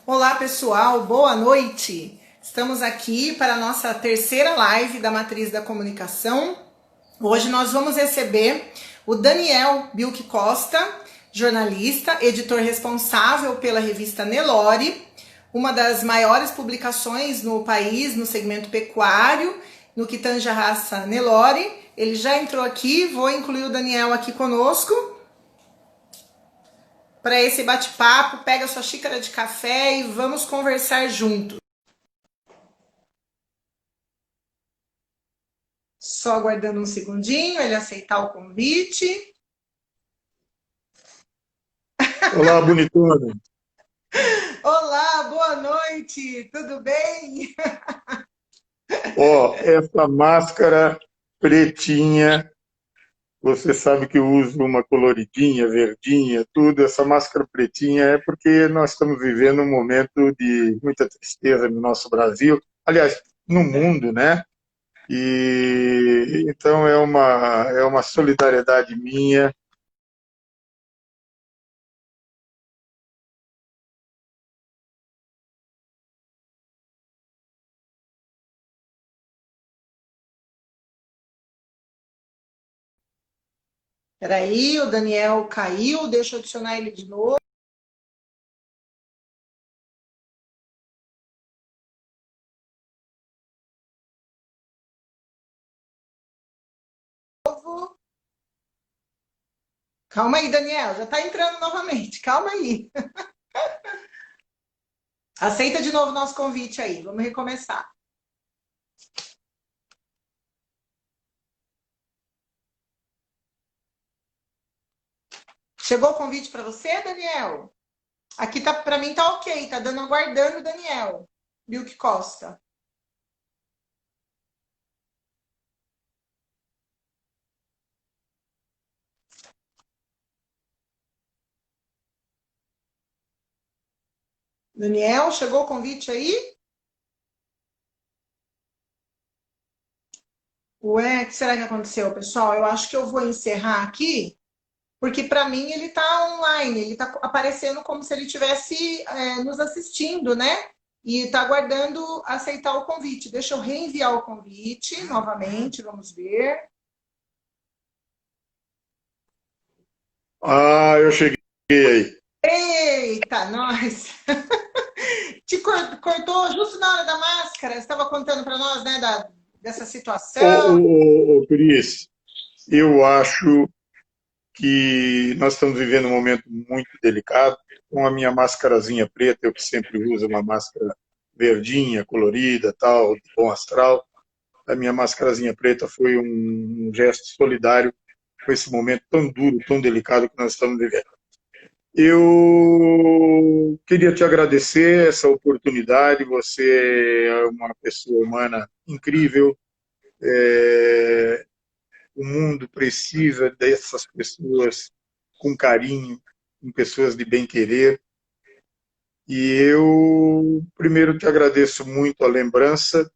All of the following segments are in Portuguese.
Olá pessoal, boa noite! Estamos aqui para a nossa terceira live da Matriz da Comunicação. Hoje nós vamos receber o Daniel Bilk Costa, jornalista, editor responsável pela revista Nelore, uma das maiores publicações no país no segmento pecuário, no que tange a raça Nelore. Ele já entrou aqui, vou incluir o Daniel aqui conosco para esse bate-papo. Pega sua xícara de café e vamos conversar juntos. Só aguardando um segundinho, ele aceitar o convite. Olá, bonitona. Olá, boa noite, tudo bem? Ó, essa máscara pretinha, você sabe que eu uso uma coloridinha, verdinha, tudo. Essa máscara pretinha é porque nós estamos vivendo um momento de muita tristeza no nosso Brasil, aliás, no mundo, né? E então é uma solidariedade minha. Peraí, o Daniel caiu, deixa eu adicionar ele de novo. Calma aí, Daniel, já tá entrando novamente, calma aí. Aceita de novo o nosso convite aí, vamos recomeçar. Chegou o convite para você, Daniel? Aqui tá, para mim tá ok, tá dando aguardando o Daniel Bilk Costa. Daniel, chegou o convite aí? Ué, o que será que aconteceu, pessoal? Eu acho que eu vou encerrar aqui, porque para mim ele está online, ele está aparecendo como se ele estivesse nos assistindo, né? E está aguardando aceitar o convite. Deixa eu reenviar o convite novamente, vamos ver. Ah, eu cheguei aí. Eita, nós! Te cortou justo na hora da máscara. Você estava contando para nós, né, dessa Ô, situação. ô, ô, Cris, eu acho que nós estamos vivendo um momento muito delicado. Com a minha máscarazinha preta, eu que sempre uso uma máscara verdinha, colorida, tal, de bom astral. A minha máscarazinha preta foi um gesto solidário com esse momento tão duro, tão delicado que nós estamos vivendo. Eu queria te agradecer essa oportunidade. Você é uma pessoa humana incrível. O mundo precisa dessas pessoas com carinho, com pessoas de bem-querer. E eu, primeiro, te agradeço muito a lembrança.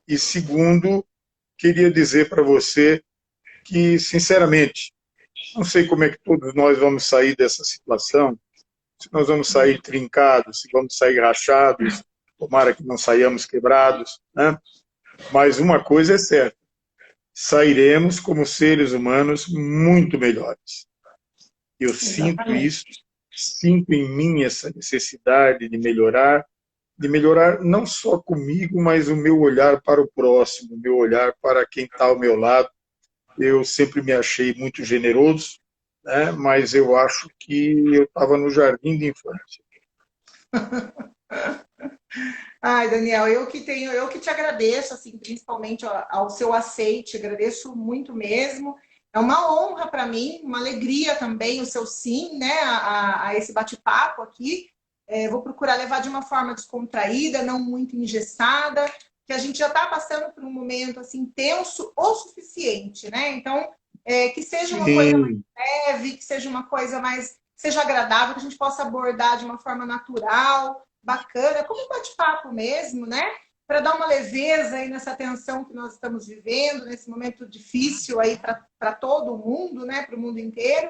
E, segundo, queria dizer para você que, sinceramente, não sei como é que todos nós vamos sair dessa situação, se nós vamos sair trincados, se vamos sair rachados, tomara que não saiamos quebrados, né? Mas uma coisa é certa, sairemos como seres humanos muito melhores. Eu sinto Exatamente. isso, sinto em mim essa necessidade de melhorar não só comigo, mas o meu olhar para o próximo, o meu olhar para quem está ao meu lado. Eu sempre me achei muito generoso, né? Mas eu acho que eu estava no jardim de infância. Ai, Daniel, eu que te agradeço, assim, principalmente ao seu aceite, agradeço muito mesmo. É uma honra para mim, uma alegria também o seu sim, né, a esse bate-papo aqui. Vou procurar levar de uma forma descontraída, não muito engessada, que a gente já está passando por um momento assim tenso o suficiente, né? Então, que seja uma coisa mais Sim, leve, que seja uma coisa mais, seja agradável, que a gente possa abordar de uma forma natural, bacana, como um bate-papo mesmo, né? Para dar uma leveza aí nessa tensão que nós estamos vivendo, nesse momento difícil aí para todo mundo, né? Para o mundo inteiro.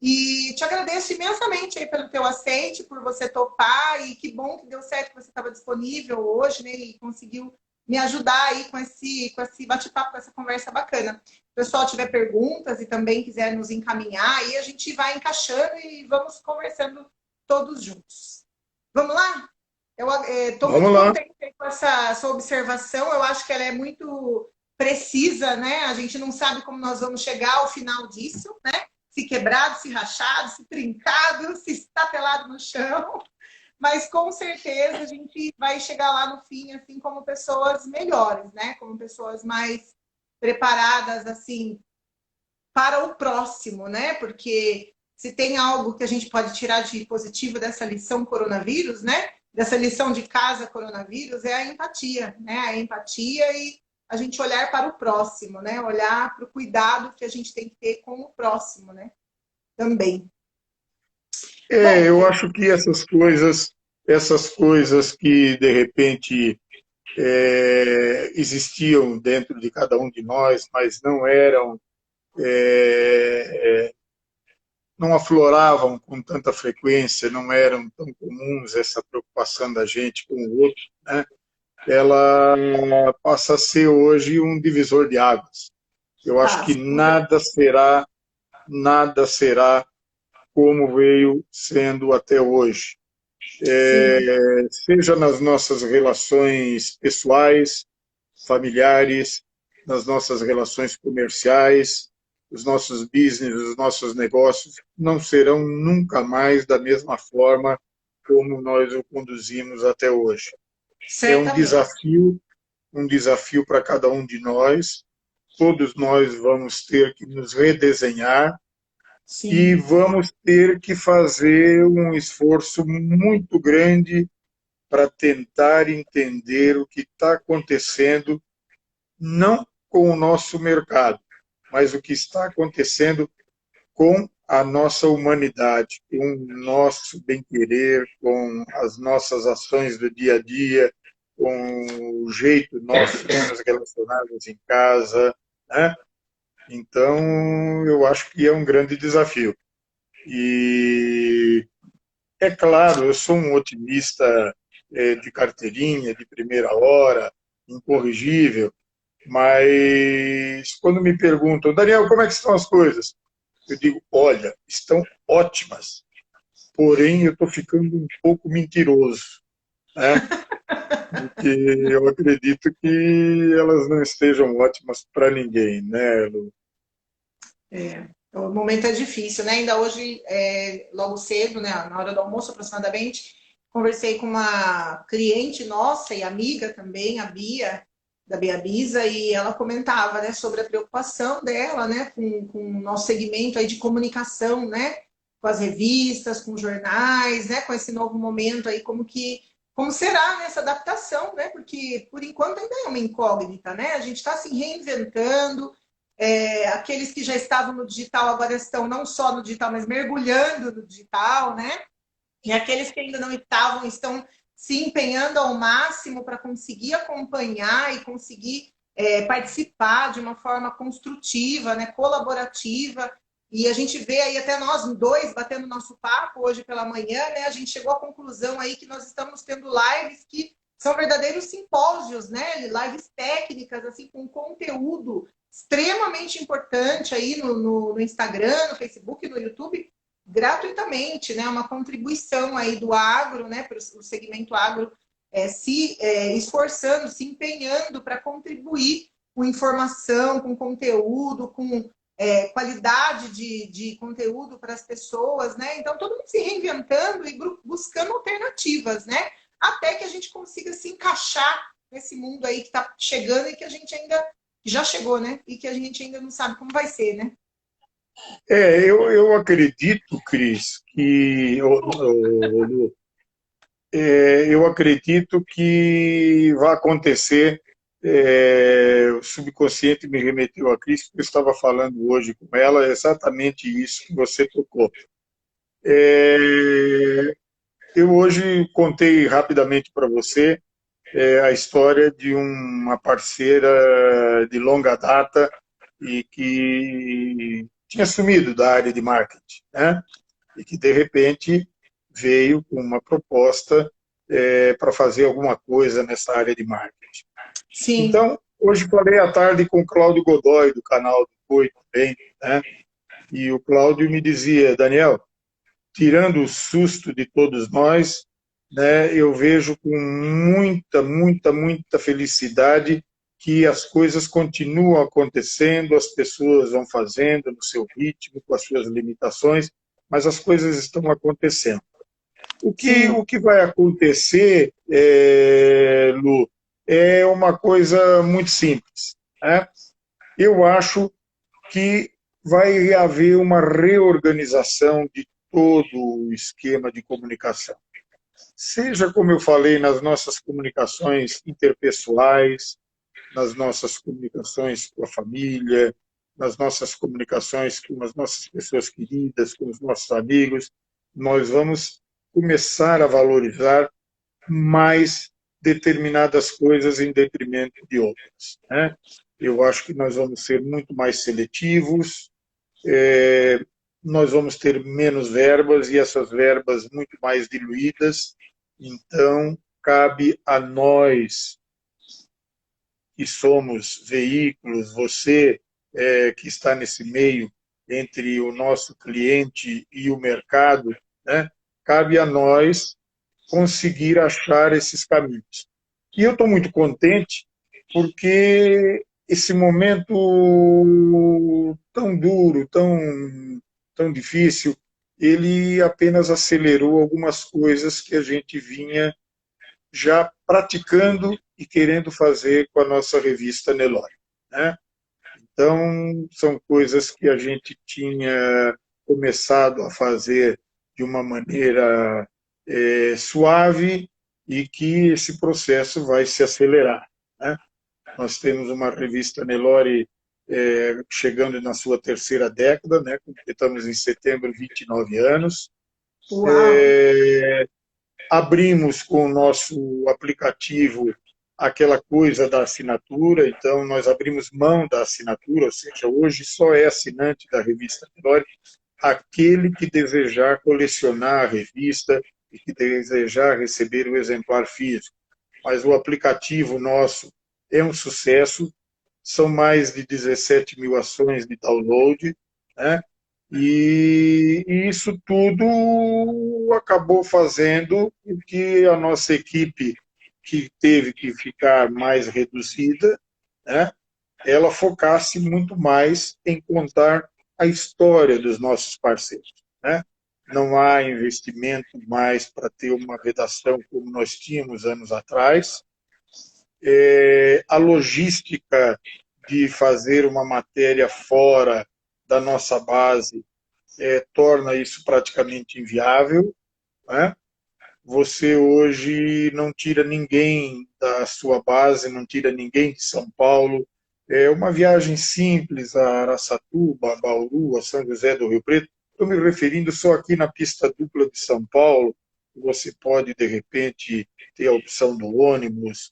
E te agradeço imensamente aí pelo teu aceite, por você topar, e que bom que deu certo que você estava disponível hoje, né? E conseguiu me ajudar aí com esse bate-papo, com essa conversa bacana. Se o pessoal tiver perguntas e também quiser nos encaminhar, aí a gente vai encaixando e vamos conversando todos juntos. Vamos lá? Eu estou muito Vamos lá. contente com essa sua observação. Eu acho que ela é muito precisa, né? A gente não sabe como nós vamos chegar ao final disso, né? Se quebrado, se rachado, se trincado, se estatelado no chão. Mas com certeza a gente vai chegar lá no fim, assim, como pessoas melhores, né? Como pessoas mais preparadas, assim, para o próximo, né? Porque se tem algo que a gente pode tirar de positivo dessa lição coronavírus, né? Dessa lição de casa coronavírus, é a empatia, né? A empatia e a gente olhar para o próximo, né? Olhar para o cuidado que a gente tem que ter com o próximo, né? Também. Bom, Eu Cris, acho que essas coisas que de repente existiam dentro de cada um de nós, mas é, não afloravam com tanta frequência, não eram tão comuns essa preocupação da gente com o outro, né? Ela passa a ser hoje um divisor de águas. Eu acho que passa, com certeza. nada será como veio sendo até hoje. Sim, Seja nas nossas relações pessoais, familiares, nas nossas relações comerciais, os nossos business, os nossos negócios não serão nunca mais da mesma forma como nós o conduzimos até hoje. É certamente. um desafio para cada um de nós. Todos nós vamos ter que nos redesenhar e Sim, vamos ter que fazer um esforço muito grande para tentar entender o que está acontecendo, não com o nosso mercado, mas o que está acontecendo com a nossa humanidade, com o nosso bem-querer, com as nossas ações do dia a dia, com o jeito nosso de nos relacionarmos em casa, né? Então, eu acho que é um grande desafio. E é claro, eu sou um otimista de carteirinha, de primeira hora, incorrigível, mas quando me perguntam, Daniel, como é que estão as coisas? Eu digo, olha, estão ótimas, porém eu estou ficando um pouco mentiroso, né? Porque eu acredito que elas não estejam ótimas para ninguém, né, Lu? é. O momento é difícil, né? Ainda hoje, logo cedo, né, na hora do almoço aproximadamente, conversei com uma cliente nossa e amiga também, a Bia, da Bia Bisa, e ela comentava, né, sobre a preocupação dela, né, com o nosso segmento aí de comunicação, né, com as revistas, com os jornais, né, com esse novo momento aí, como será nessa adaptação, né? Porque por enquanto ainda é uma incógnita, né? A gente está se reinventando. Aqueles que já estavam no digital agora estão não só no digital, mas mergulhando no digital, né? E aqueles que ainda não estavam estão se empenhando ao máximo para conseguir acompanhar e conseguir participar de uma forma construtiva, né, colaborativa. E a gente vê aí até nós dois batendo nosso papo hoje pela manhã, né? A gente chegou à conclusão aí que nós estamos tendo lives que são verdadeiros simpósios, né? Lives técnicas, assim, com conteúdo extremamente importante aí no Instagram, no Facebook, no YouTube, gratuitamente, né? Uma contribuição aí do agro, né? Para o segmento agro se esforçando, se empenhando para contribuir com informação, com conteúdo, com qualidade de conteúdo para as pessoas, né? Então, todo mundo se reinventando e buscando alternativas, né? Até que a gente consiga se encaixar nesse mundo aí que está chegando e que a gente ainda já chegou, né? E que a gente ainda não sabe como vai ser, né? Eu acredito, Cris, Lu, eu acredito que vai acontecer. O subconsciente me remeteu a Cris, porque eu estava falando hoje com ela, é exatamente isso que você tocou. É, eu hoje contei rapidamente para você a história de uma parceira de longa data e que tinha sumido da área de marketing, né? E que, de repente, veio com uma proposta para fazer alguma coisa nessa área de marketing. Sim. Então, hoje falei à tarde com o Cláudio Godoy, do canal do Boi também, né? E o Cláudio me dizia, Daniel, tirando o susto de todos nós, né, eu vejo com muita felicidade que as coisas continuam acontecendo, as pessoas vão fazendo no seu ritmo, com as suas limitações, mas as coisas estão acontecendo. O que vai acontecer, Lu, é uma coisa muito simples, né? Eu acho que vai haver uma reorganização de todo o esquema de comunicação. Seja, como eu falei, nas nossas comunicações interpessoais, nas nossas comunicações com a família, nas nossas comunicações com as nossas pessoas queridas, com os nossos amigos, nós vamos começar a valorizar mais determinadas coisas em detrimento de outras, né? Eu acho que nós vamos ser muito mais seletivos, nós vamos ter menos verbas e essas verbas muito mais diluídas. Então, cabe a nós, que somos veículos, você que está nesse meio entre o nosso cliente e o mercado, né? Cabe a nós conseguir achar esses caminhos. E eu estou muito contente porque esse momento tão duro, tão difícil, ele apenas acelerou algumas coisas que a gente vinha já praticando e querendo fazer com a nossa revista Nelore, né? Então, são coisas que a gente tinha começado a fazer de uma maneira suave e que esse processo vai se acelerar, né? Nós temos uma revista Nelore chegando na sua terceira década, né? Completamos em setembro 29 anos. Uau! Abrimos com o nosso aplicativo aquela coisa da assinatura, então nós abrimos mão da assinatura, ou seja, hoje só é assinante da revista Nelore aquele que desejar colecionar a revista e que desejar receber o exemplar físico. Mas o aplicativo nosso é um sucesso, são mais de 17 mil ações de download, né? E isso tudo acabou fazendo com que a nossa equipe, que teve que ficar mais reduzida, né, ela focasse muito mais em contar a história dos nossos parceiros, né? Não há investimento mais para ter uma redação como nós tínhamos anos atrás. A logística de fazer uma matéria fora da nossa base torna isso praticamente inviável, né? Você hoje não tira ninguém da sua base, não tira ninguém de São Paulo. É uma viagem simples a Araçatuba, a Bauru, a São José do Rio Preto. Estou me referindo só aqui na pista dupla de São Paulo. Você pode, de repente, ter a opção do ônibus,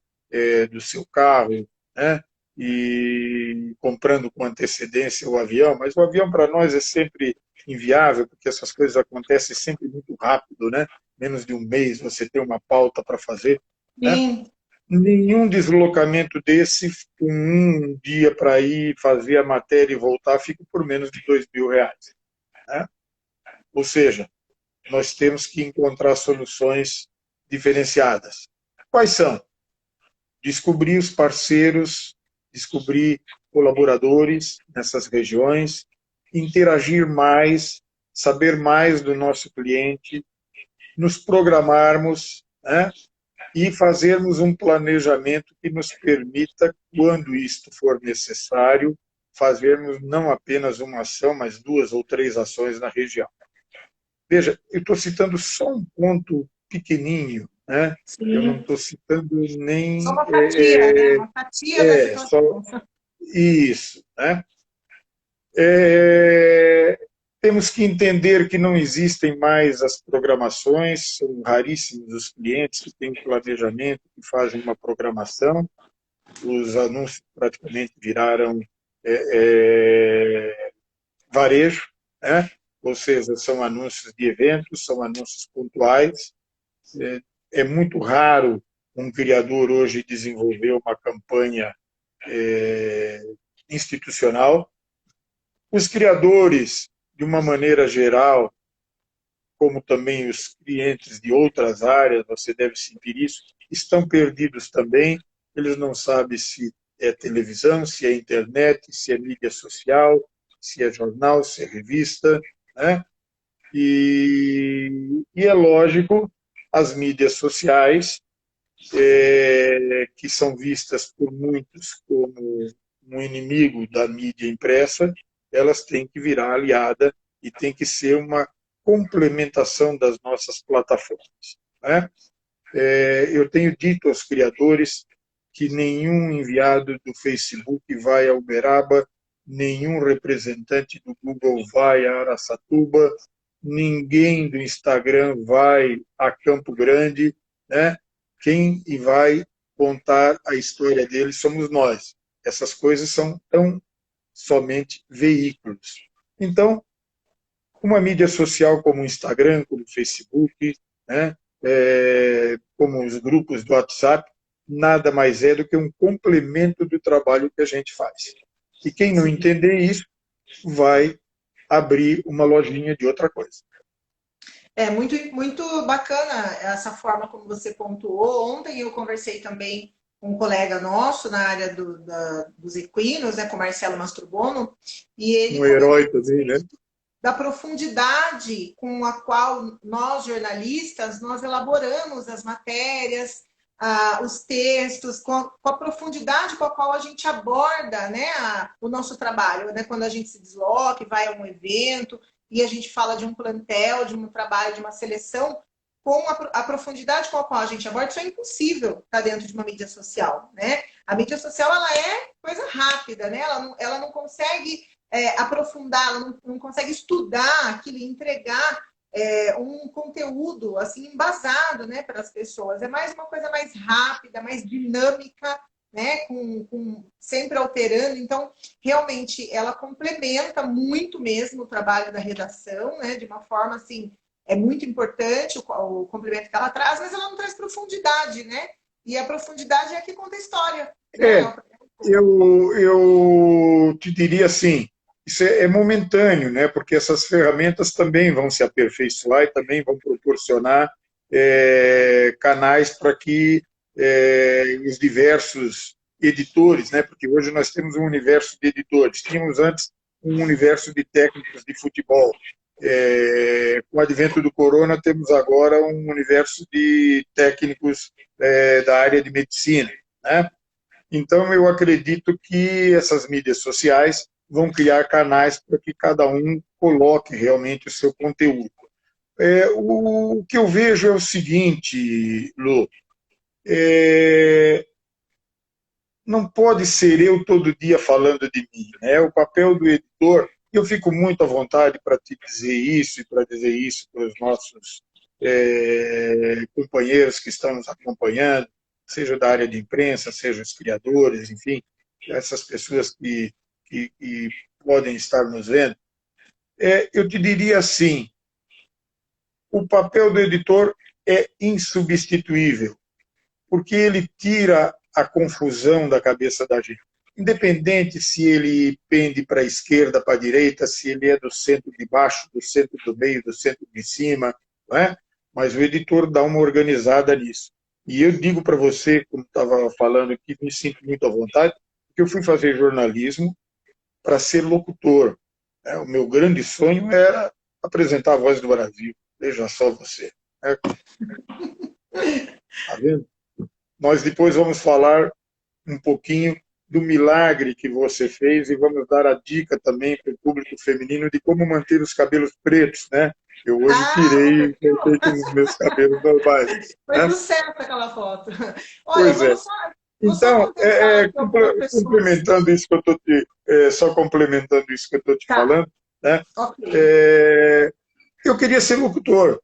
do seu carro, né? E comprando com antecedência o avião. Mas o avião para nós é sempre inviável, porque essas coisas acontecem sempre muito rápido, né? Menos de um mês você tem uma pauta para fazer, né? Sim. Nenhum deslocamento desse, com um dia para ir fazer a matéria e voltar, fica por menos de R$ 2.000, né? Ou seja, nós temos que encontrar soluções diferenciadas. Quais são? Descobrir os parceiros, descobrir colaboradores nessas regiões, interagir mais, saber mais do nosso cliente, nos programarmos, né, e fazermos um planejamento que nos permita, quando isto for necessário, fazermos não apenas uma ação, mas 2 ou 3 ações na região. Veja, eu estou citando só um ponto pequenininho, né? Eu não Sim. estou citando Só nem... uma fatia, né? Uma fatia da só situação. isso, né? Temos que entender que não existem mais as programações, são raríssimos os clientes que têm um planejamento, que fazem uma programação, os anúncios praticamente viraram varejo, né? Ou seja, são anúncios de eventos, são anúncios pontuais. É muito raro um criador hoje desenvolver uma campanha institucional. Os criadores, de uma maneira geral, como também os clientes de outras áreas, você deve sentir isso, estão perdidos também. Eles não sabem se é televisão, se é internet, se é mídia social, se é jornal, se é revista, né? E é lógico, as mídias sociais, que são vistas por muitos como um inimigo da mídia impressa, elas têm que virar aliada e tem que ser uma complementação das nossas plataformas, né? Eu tenho dito aos criadores que nenhum enviado do Facebook vai a Uberaba, nenhum representante do Google vai a Araçatuba, ninguém do Instagram vai a Campo Grande, né? Quem vai contar a história dele somos nós. Essas coisas são tão somente veículos. Então, uma mídia social como o Instagram, como o Facebook, né, como os grupos do WhatsApp, nada mais é do que um complemento do trabalho que a gente faz. E quem não entender isso vai abrir uma lojinha de outra coisa. É muito bacana essa forma como você pontuou. Ontem eu conversei também com um colega nosso na área dos equinos, né, com o Marcelo Mastrobono, e ele Um comentou herói também, né? da profundidade com a qual nós, jornalistas, nós elaboramos as matérias, os textos, com a profundidade com a qual a gente aborda, né, o nosso trabalho, né, quando a gente se desloca e vai a um evento, e a gente fala de um plantel, de um trabalho, de uma seleção, com a profundidade com a qual a gente aborda, isso é impossível estar dentro de uma mídia social, né? A mídia social, ela é coisa rápida, né? Ela não consegue aprofundar, ela não consegue estudar aquilo e entregar um conteúdo assim embasado, né, para as pessoas. É mais uma coisa mais rápida, mais dinâmica, né, sempre alterando. Então, realmente, ela complementa muito mesmo o trabalho da redação, né, de uma forma assim, é muito importante o complemento que ela traz, mas ela não traz profundidade, né? E a profundidade é que conta a história, né? Eu te diria assim, isso é momentâneo, né? Porque essas ferramentas também vão se aperfeiçoar e também vão proporcionar canais para que os diversos editores, né? Porque hoje nós temos um universo de editores, tínhamos antes um universo de técnicos de futebol. Com o advento do corona, temos agora um universo de técnicos da área de medicina, né? Então, eu acredito que essas mídias sociais vão criar canais para que cada um coloque realmente o seu conteúdo. O que eu vejo é o seguinte, Lu, não pode ser eu todo dia falando de mim, né? O papel do editor, eu fico muito à vontade para te dizer isso e para dizer isso para os nossos companheiros que estão nos acompanhando, seja da área de imprensa, seja os criadores, enfim, essas pessoas que podem estar nos vendo. Eu te diria assim, o papel do editor é insubstituível, porque ele tira a confusão da cabeça da gente. Independente se ele pende para a esquerda, para a direita, se ele é do centro de baixo, do centro do meio, do centro de cima, não é? Mas o editor dá uma organizada nisso. E eu digo para você, como estava falando aqui, me sinto muito à vontade, porque eu fui fazer jornalismo para ser locutor. O meu grande sonho era apresentar a Voz do Brasil. Veja só você. Tá vendo? Nós depois vamos falar um pouquinho do milagre que você fez e vamos dar a dica também para o público feminino de como manter os cabelos pretos, né? Eu hoje tirei e voltei com os meus cabelos normais. Foi do certo aquela foto. Olha, Pois é. vou só Então, contestar aqui algumas pessoas. complementando isso que eu estou só complementando isso que eu estou te falando, né? Okay. Eu queria ser locutor.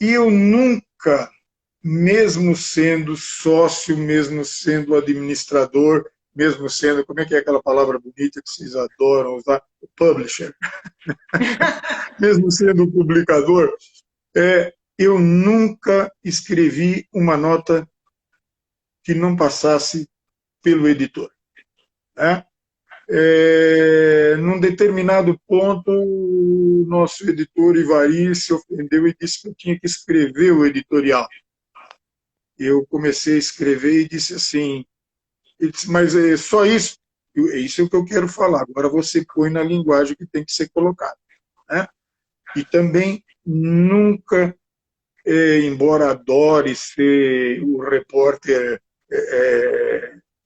E eu nunca, mesmo sendo sócio, mesmo sendo administrador, mesmo sendo, como é que é aquela palavra bonita que vocês adoram usar? O publisher. Mesmo sendo um publicador, eu nunca escrevi uma nota que não passasse pelo editor. Né? Num determinado ponto, o nosso editor Ivari se ofendeu e disse que eu tinha que escrever o editorial. Eu comecei a escrever e disse assim, ele disse, mas é só isso? Isso é o que eu quero falar, agora você põe na linguagem que tem que ser colocada. Né? E também nunca, embora adore ser o repórter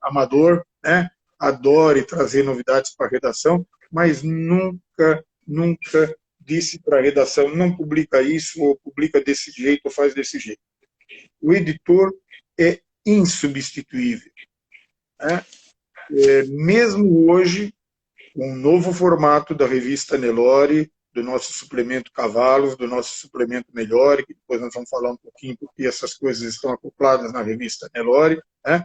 amador, né? Adore trazer novidades para a redação, mas nunca disse para a redação, não publica isso, ou publica desse jeito, ou faz desse jeito. O editor é insubstituível. Né? Mesmo hoje, com um novo formato da revista Nelore, do nosso suplemento Cavalos, do nosso suplemento Melhore, que depois nós vamos falar um pouquinho, porque essas coisas estão acopladas na revista Nelore. Né?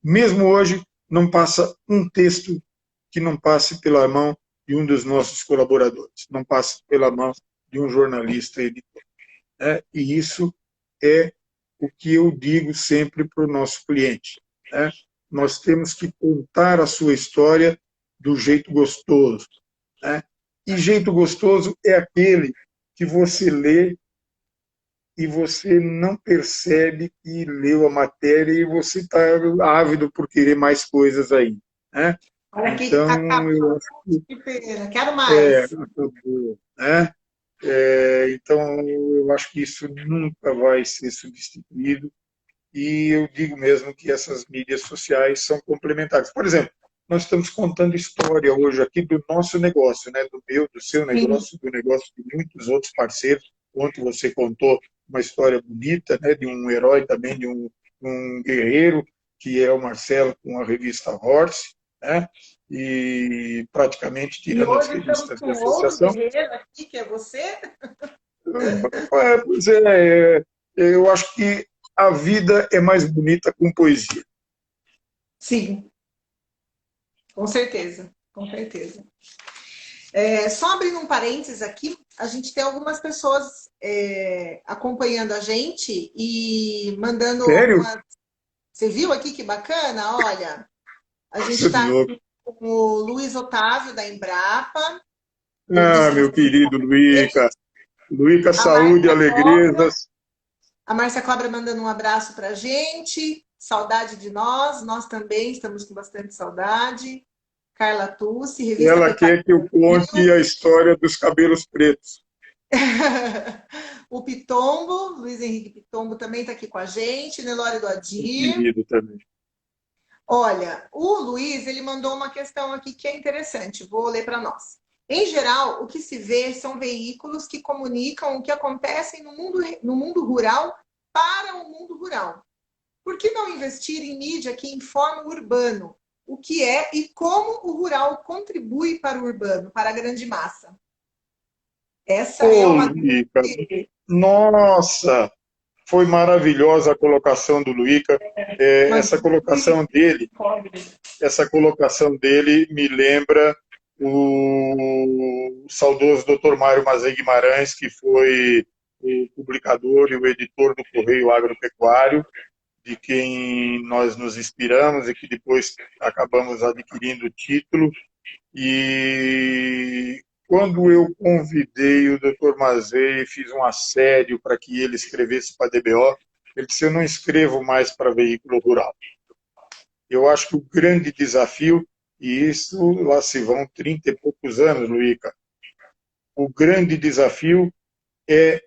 Mesmo hoje, não passa um texto que não passe pela mão de um dos nossos colaboradores, não passe pela mão de um jornalista editor. Né? E isso é o que eu digo sempre para o nosso cliente. Né? Nós temos que contar a sua história do jeito gostoso. Né? E jeito gostoso é aquele que você lê e você não percebe que leu a matéria e você está ávido por querer mais coisas aí. Né? Olha aqui, Então, eu acho que pena, quero mais. né? Então, eu acho que isso nunca vai ser substituído e eu digo mesmo que essas mídias sociais são complementares. Por exemplo, nós estamos contando história hoje aqui do nosso negócio, né? Do meu, do seu Sim. negócio, do negócio de muitos outros parceiros. Ontem você contou uma história bonita, né? De um herói também, de um guerreiro, que é o Marcelo com a revista Horse, né? E praticamente E tirando as hoje estamos revistas com de outro associação. guerreiro aqui, que é você. Pois eu acho que a vida é mais bonita com poesia. Sim, com certeza, com certeza. Só abrindo um parênteses aqui, a gente tem algumas pessoas acompanhando a gente e mandando Sério? algumas. Você viu aqui que bacana? Olha, a gente Coisa de está louco. com o Luiz Otávio da Embrapa. Ele Ah, disse que meu você. querido Luica. Luica, A saúde, Márcia Cobra, alegrezas. a Márcia Cobra mandando um abraço para a gente. Saudade de nós também estamos com bastante saudade. Carla Tussi, Revista Ela Pecuária quer que eu conte a história dos cabelos pretos. O Pitombo, Luiz Henrique Pitombo também está aqui com a gente, Nelore do Meu Adir. querido também. Olha, o Luiz, ele mandou uma questão aqui que é interessante, vou ler para nós. Em geral, o que se vê são veículos que comunicam o que acontece no mundo rural para o mundo rural. Por que não investir em mídia que informa o urbano? O que é e como o rural contribui para o urbano, para a grande massa? Essa é Ô, uma. Luica, nossa, foi maravilhosa a colocação do Luica. Uma Essa colocação dele me lembra o saudoso Dr. Mário Mazei Guimarães, que foi o publicador e o editor do Correio Agropecuário, de quem nós nos inspiramos e que depois acabamos adquirindo o título. E quando eu convidei o Dr. Mazei, fiz um assédio para que ele escrevesse para a DBO, ele disse, eu não escrevo mais para veículo rural. Eu acho que o grande desafio, e isso lá se vão 30 e poucos anos, Luíca, o grande desafio é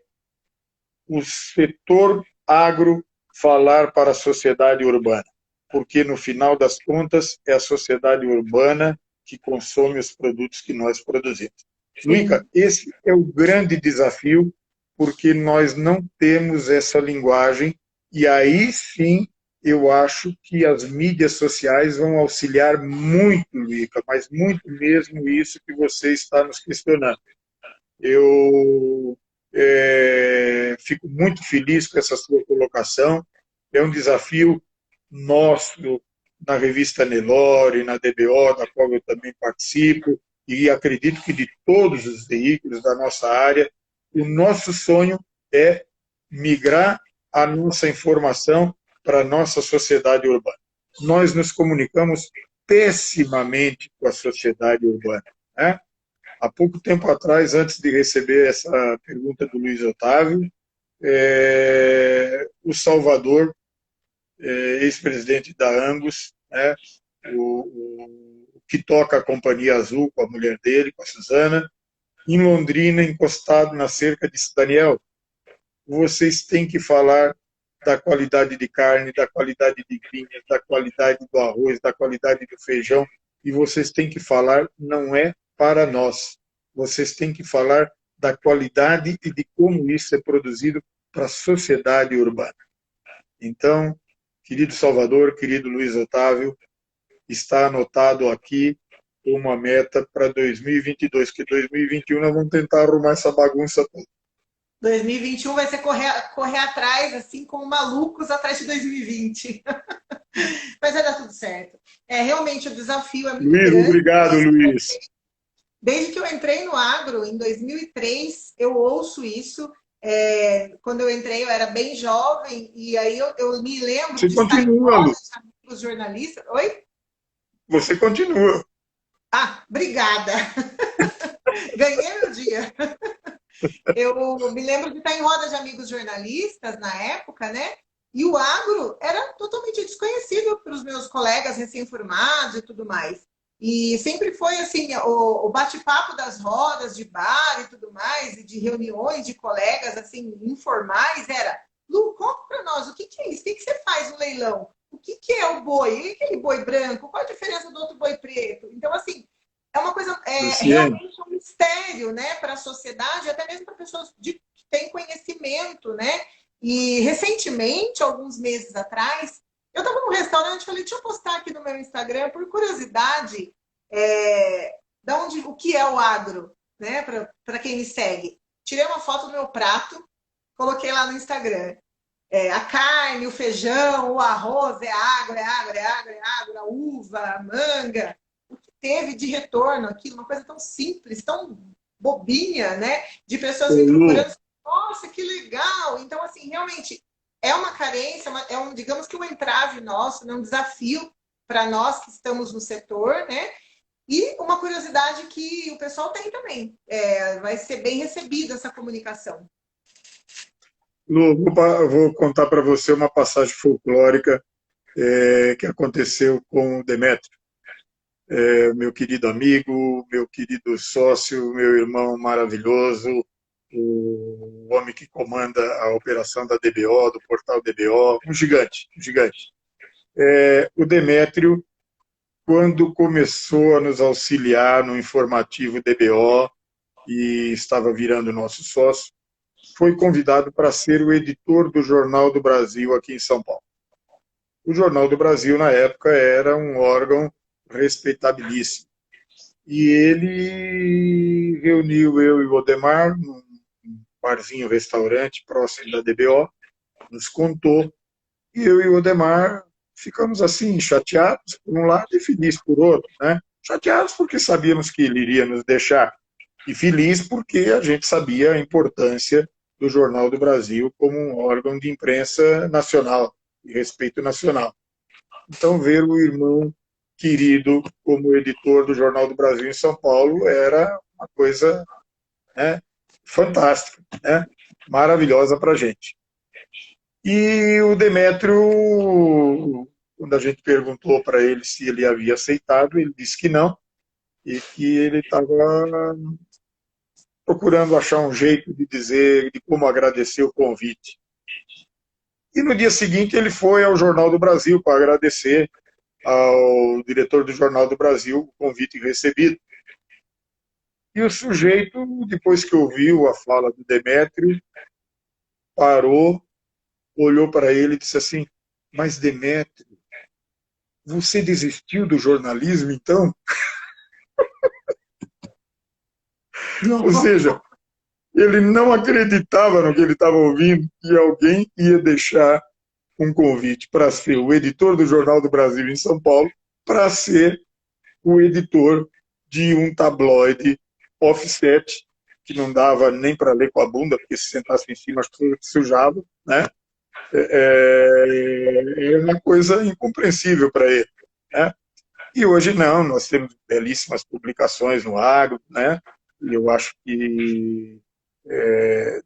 o setor agro falar para a sociedade urbana, porque no final das contas é a sociedade urbana que consome os produtos que nós produzimos. Luíca, esse é o grande desafio, porque nós não temos essa linguagem, e aí sim eu acho que as mídias sociais vão auxiliar muito, Luíca, mas muito mesmo isso que você está nos questionando. Eu fico muito feliz com essa sua colocação. É um desafio nosso na revista Nelore, na DBO, da qual eu também participo, e acredito que de todos os veículos da nossa área, o nosso sonho é migrar a nossa informação para a nossa sociedade urbana. Nós nos comunicamos pessimamente com a sociedade urbana, né? Há pouco tempo atrás, antes de receber essa pergunta do Luiz Otávio, o Salvador, ex-presidente da Angus, né, que toca a Companhia Azul com a mulher dele, com a Suzana, em Londrina, encostado na cerca, disse: Daniel, vocês têm que falar da qualidade de carne, da qualidade de vinhas, da qualidade do arroz, da qualidade do feijão, e vocês têm que falar, não é para nós, vocês têm que falar da qualidade e de como isso é produzido para a sociedade urbana. Então, querido Salvador, querido Luiz Otávio, está anotado aqui uma meta para 2022, que 2021 nós vamos tentar arrumar essa bagunça toda. 2021 vai ser correr atrás, assim como malucos atrás de 2020. Mas vai dar tudo certo. Realmente o desafio é muito Luiz, grande. Obrigado, Luiz. Desde que eu entrei no agro, em 2003, eu ouço isso. Quando eu entrei, eu era bem jovem, e aí eu me lembro Você de continua, estar em Lu. amigos jornalistas. Oi? Você continua. Ah, obrigada. Ganhei meu dia. Eu me lembro de estar em roda de amigos jornalistas na época, né? E o agro era totalmente desconhecido para os meus colegas recém-formados e tudo mais. E sempre foi assim, o bate-papo das rodas de bar e tudo mais, e de reuniões de colegas assim informais, era: Lu, conta para nós, o que é isso? O que você faz no leilão? O que é o boi? E aquele boi branco? Qual a diferença do outro boi preto? Então, assim, é uma coisa realmente um mistério, né, para a sociedade, até mesmo para pessoas que têm conhecimento, né? E recentemente, alguns meses atrás, eu estava num restaurante e falei: deixa eu postar aqui no meu Instagram, por curiosidade, o que é o agro, né? Para quem me segue. Tirei uma foto do meu prato, coloquei lá no Instagram. A carne, o feijão, o arroz, é agro, é agro, é agro, é agro, a uva, a manga. O que teve de retorno aquilo, uma coisa tão simples, tão bobinha, né? De pessoas me procurando. Nossa, que legal! Então, assim, realmente é uma carência, digamos que um entrave nosso, né? Um desafio para nós que estamos no setor, né? E uma curiosidade que o pessoal tem também. Vai ser bem recebida essa comunicação. Lu, vou contar para você uma passagem folclórica que aconteceu com o Demétrio. Meu querido amigo, meu querido sócio, meu irmão maravilhoso, o homem que comanda a operação da DBO, do portal DBO, um gigante, um gigante. O Demétrio, quando começou a nos auxiliar no informativo DBO e estava virando nosso sócio, foi convidado para ser o editor do Jornal do Brasil aqui em São Paulo. O Jornal do Brasil, na época, era um órgão respeitabilíssimo. E ele reuniu eu e o Odemar num barzinho, restaurante próximo da DBO, nos contou, e eu e o Odemar ficamos assim, chateados por um lado e felizes por outro, né? Chateados porque sabíamos que ele iria nos deixar, e felizes porque a gente sabia a importância do Jornal do Brasil como um órgão de imprensa nacional, de respeito nacional. Então, ver o irmão querido como editor do Jornal do Brasil em São Paulo era uma coisa, né, fantástica, né, maravilhosa para a gente. E o Demétrio, quando a gente perguntou para ele se ele havia aceitado, ele disse que não, e que ele estava procurando achar um jeito de dizer, de como agradecer o convite. E no dia seguinte ele foi ao Jornal do Brasil para agradecer ao diretor do Jornal do Brasil o convite recebido. E o sujeito, depois que ouviu a fala do Demétrio, parou, olhou para ele e disse assim: mas Demétrio, você desistiu do jornalismo então? Ou seja, ele não acreditava no que ele estava ouvindo, que alguém ia deixar um convite para ser o editor do Jornal do Brasil em São Paulo, para ser o editor de um tabloide offset, que não dava nem para ler com a bunda, porque se sentasse em cima as coisas sujavam, né? É uma coisa incompreensível para ele, né? E hoje não, nós temos belíssimas publicações no agro, né? E eu acho que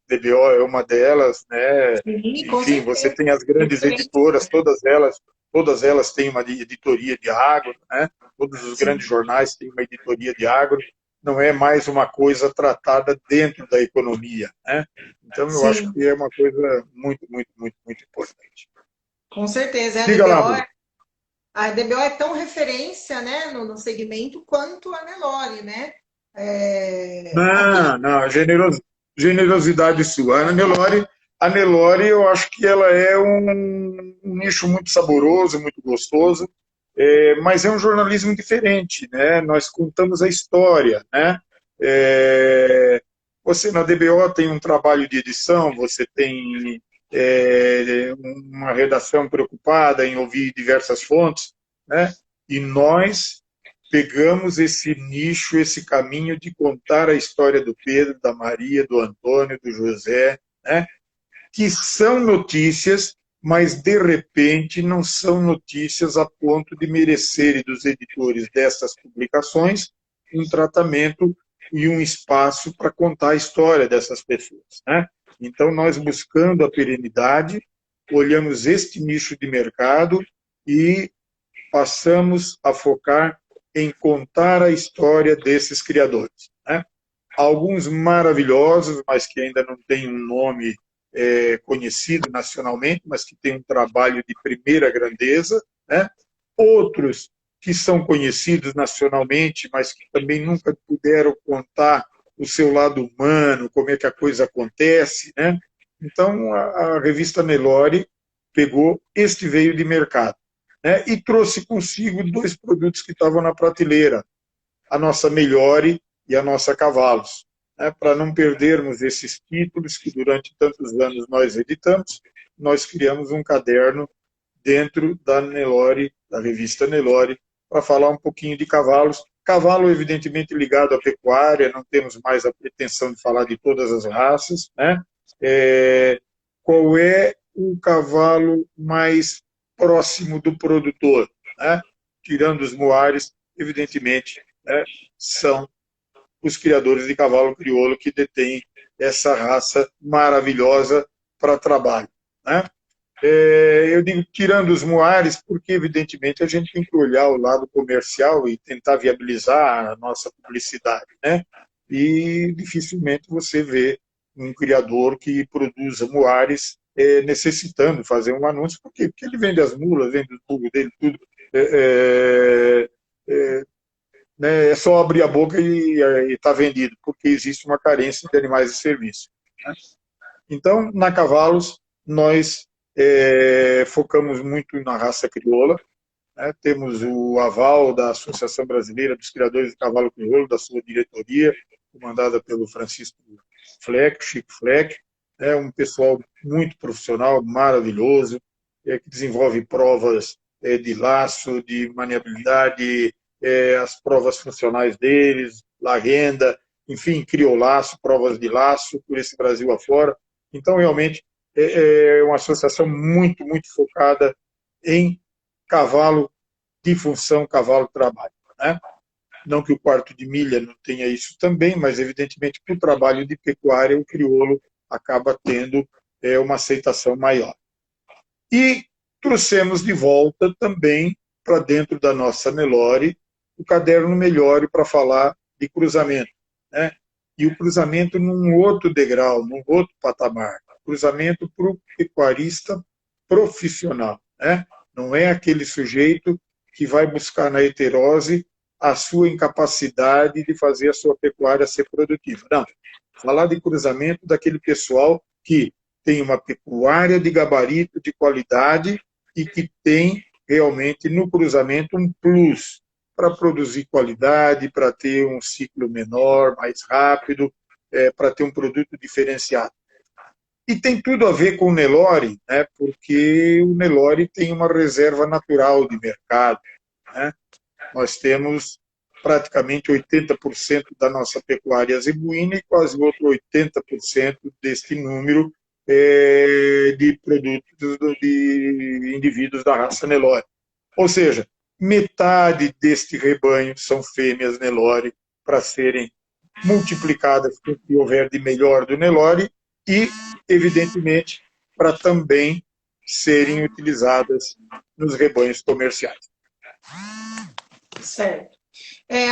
DBO é uma delas, né? Sim, com Enfim, você certeza. tem as grandes editoras, todas elas têm uma editoria de agro, né? Todos os Sim, grandes jornais têm uma editoria de agro. Não é mais uma coisa tratada dentro da economia, né? Então eu acho sim, que é uma coisa muito, muito, muito, muito importante. com certeza. Diga lá, Bruno. A DBO é tão referência, né, no segmento quanto a Nelore, né? Não, não, generosidade sua. A Nelore, eu acho que ela é um nicho muito saboroso, muito gostoso, mas é um jornalismo diferente, né? Nós contamos a história, né? Você na DBO tem um trabalho de edição, você tem uma redação preocupada em ouvir diversas fontes, né? E nós pegamos esse nicho, esse caminho de contar a história do Pedro, da Maria, do Antônio, do José, né? Que são notícias, mas de repente não são notícias a ponto de merecerem dos editores dessas publicações um tratamento e um espaço para contar a história dessas pessoas, né? Então, nós buscando a perenidade, olhamos este nicho de mercado e passamos a focar em contar a história desses criadores, né? Alguns maravilhosos, mas que ainda não têm um nome conhecido nacionalmente, mas que têm um trabalho de primeira grandeza, né? Outros que são conhecidos nacionalmente, mas que também nunca puderam contar o seu lado humano, como é que a coisa acontece, né? Então, a revista Nelore pegou este veio de mercado, né? E trouxe consigo dois produtos que estavam na prateleira, a nossa Melhore e a nossa Cavalos, né? Para não perdermos esses títulos que durante tantos anos nós editamos, nós criamos um caderno dentro da Nelore, da revista Nelore, para falar um pouquinho de cavalos. Cavalo, evidentemente, ligado à pecuária, não temos mais a pretensão de falar de todas as raças, né? Qual é o cavalo mais próximo do produtor, né? Tirando os muares, evidentemente, né? São os criadores de cavalo crioulo que detêm essa raça maravilhosa para trabalho, né? Eu digo tirando os muares, porque evidentemente a gente tem que olhar o lado comercial e tentar viabilizar a nossa publicidade, né? E dificilmente você vê um criador que produza muares necessitando fazer um anúncio, porque ele vende as mulas, vende o tubo dele, tudo. Né, é só abrir a boca e está vendido, porque existe uma carência de animais de serviço, né? Então, na Cavalos, nós focamos muito na raça crioula, né? Temos o aval da Associação Brasileira dos Criadores de Cavalo Crioulo, da sua diretoria, comandada pelo Francisco Fleck, Chico Fleck, um pessoal muito profissional, maravilhoso, que desenvolve provas de laço, de maniabilidade, as provas funcionais deles, la renda, enfim, criolaço, provas de laço, por esse Brasil afora. Então, realmente, é uma associação muito, muito focada em cavalo de função, cavalo trabalho, né? Não que o quarto de milha não tenha isso também, mas evidentemente para o trabalho de pecuária o crioulo acaba tendo uma aceitação maior. E trouxemos de volta também para dentro da nossa Nelore o caderno Melhore para falar de cruzamento, né? E o cruzamento num outro degrau, num outro patamar, cruzamento para o pecuarista profissional, né? Não é aquele sujeito que vai buscar na heterose a sua incapacidade de fazer a sua pecuária ser produtiva. Não. Falar de cruzamento daquele pessoal que tem uma pecuária de gabarito, de qualidade e que tem realmente no cruzamento um plus para produzir qualidade, para ter um ciclo menor, mais rápido, para ter um produto diferenciado. E tem tudo a ver com o Nelore, né, porque o Nelore tem uma reserva natural de mercado, né? Nós temos praticamente 80% da nossa pecuária zebuína e quase outro 80% deste número de produtos de indivíduos da raça Nelore. Ou seja, metade deste rebanho são fêmeas Nelore para serem multiplicadas com o que houver de melhor do Nelore e, evidentemente, para também serem utilizadas nos rebanhos comerciais. Certo.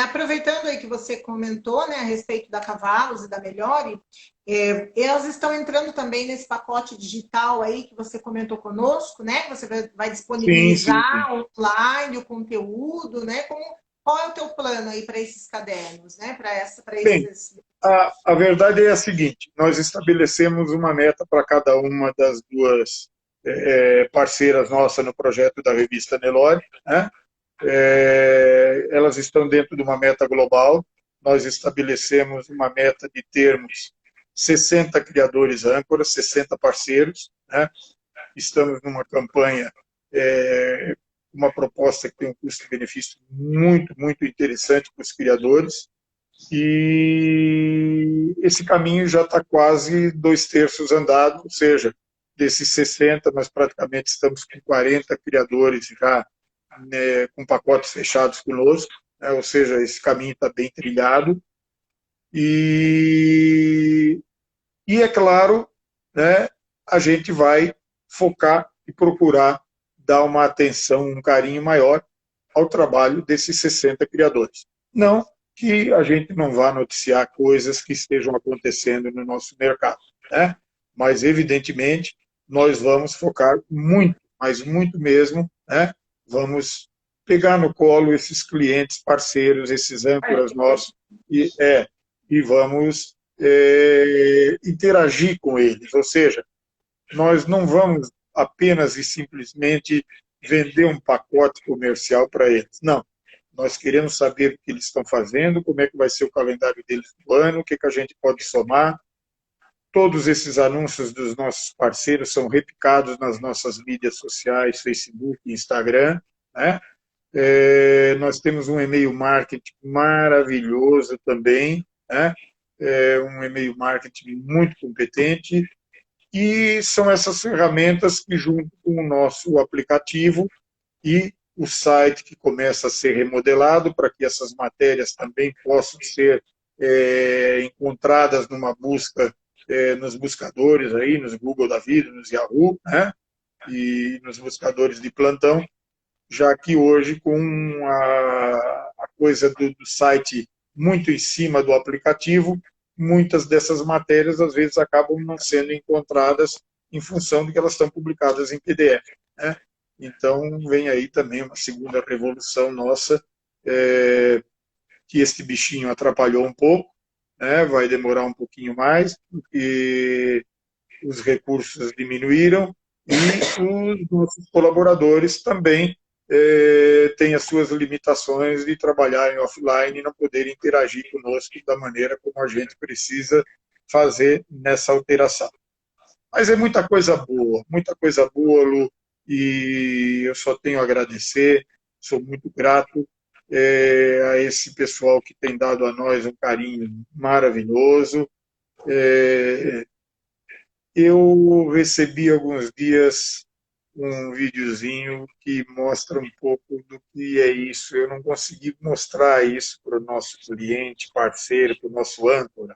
Aproveitando aí que você comentou, né, a respeito da Cavalos e da Melhore, elas estão entrando também nesse pacote digital aí que você comentou conosco, né? Você vai disponibilizar Sim. online o conteúdo, né? Qual é o teu plano aí para esses cadernos, né? Para Bem, esses. a verdade é a seguinte: nós estabelecemos uma meta para cada uma das duas parceiras nossas no projeto da revista Nelore, né? Elas estão dentro de uma meta global. Nós estabelecemos uma meta de termos 60 criadores âncoras, 60 parceiros, né? Estamos numa campanha, uma proposta que tem um custo-benefício muito, muito interessante para os criadores, e esse caminho já está quase 2/3 andado, ou seja, desses 60, nós praticamente estamos com 40 criadores já, né, com pacotes fechados conosco, né, ou seja, esse caminho está bem trilhado. E é claro, né, a gente vai focar e procurar dar uma atenção, um carinho maior ao trabalho desses 60 criadores. Não que a gente não vá noticiar coisas que estejam acontecendo no nosso mercado, né? Mas, evidentemente, nós vamos focar muito, mas muito mesmo, né? Vamos pegar no colo esses clientes parceiros, esses âncoras nossos, e vamos interagir com eles. Ou seja, nós não vamos apenas e simplesmente vender um pacote comercial para eles. Não. Nós queremos saber o que eles estão fazendo, como é que vai ser o calendário deles do ano, o que a gente pode somar. Todos esses anúncios dos nossos parceiros são repicados nas nossas mídias sociais, Facebook e Instagram, né? Nós temos um e-mail marketing maravilhoso também, né? Um e-mail marketing muito competente, e são essas ferramentas que, junto com o nosso aplicativo e o site que começa a ser remodelado para que essas matérias também possam ser encontradas numa busca nos buscadores aí, nos Google da vida, nos Yahoo, né? E nos buscadores de plantão, já que hoje, com a coisa do site muito em cima do aplicativo, muitas dessas matérias às vezes acabam não sendo encontradas em função de que elas estão publicadas em PDF, né? Então, vem aí também uma segunda revolução nossa, que este bichinho atrapalhou um pouco, né? Vai demorar um pouquinho mais, porque os recursos diminuíram e os nossos colaboradores também têm as suas limitações de trabalhar em offline e não poderem interagir conosco da maneira como a gente precisa fazer nessa alteração. Mas é muita coisa boa, Lu, e eu só tenho a agradecer, sou muito grato a esse pessoal que tem dado a nós um carinho maravilhoso. Eu recebi alguns dias um videozinho que mostra um pouco do que é isso. Eu não consegui mostrar isso para o nosso cliente, parceiro, para o nosso âncora,